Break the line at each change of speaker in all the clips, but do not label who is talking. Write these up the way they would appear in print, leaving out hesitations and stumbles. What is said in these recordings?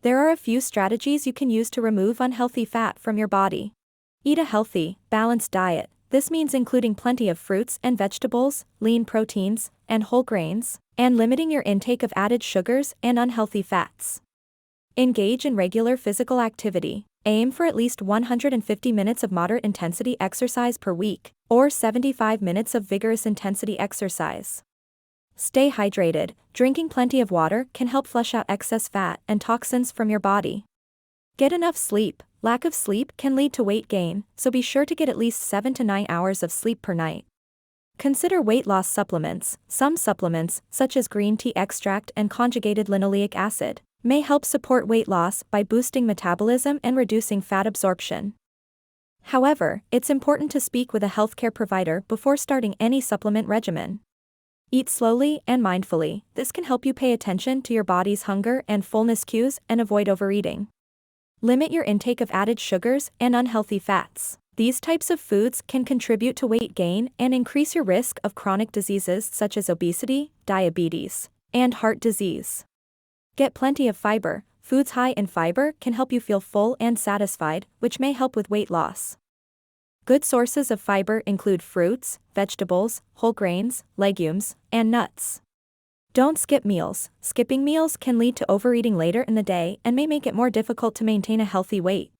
There are a few strategies you can use to remove unhealthy fat from your body. Eat a healthy, balanced diet. This means including plenty of fruits and vegetables, lean proteins, and whole grains, and limiting your intake of added sugars and unhealthy fats. Engage in regular physical activity. Aim for at least 150 minutes of moderate intensity exercise per week, or 75 minutes of vigorous intensity exercise. Stay hydrated. Drinking plenty of water can help flush out excess fat and toxins from your body. Get enough sleep. Lack of sleep can lead to weight gain, so be sure to get at least 7 to 9 hours of sleep per night. Consider weight loss supplements. Some supplements, such as green tea extract and conjugated linoleic acid, may help support weight loss by boosting metabolism and reducing fat absorption. However, it's important to speak with a healthcare provider before starting any supplement regimen. Eat slowly and mindfully. This can help you pay attention to your body's hunger and fullness cues and avoid overeating. Limit your intake of added sugars and unhealthy fats. These types of foods can contribute to weight gain and increase your risk of chronic diseases such as obesity, diabetes, and heart disease. Get plenty of fiber. Foods high in fiber can help you feel full and satisfied, which may help with weight loss. Good sources of fiber include fruits, vegetables, whole grains, legumes, and nuts. Don't skip meals. Skipping meals can lead to overeating later in the day and may make it more difficult to maintain a healthy weight.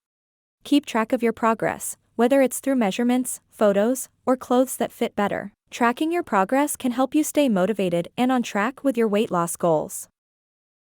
Keep track of your progress, whether it's through measurements, photos, or clothes that fit better. Tracking your progress can help you stay motivated and on track with your weight loss goals.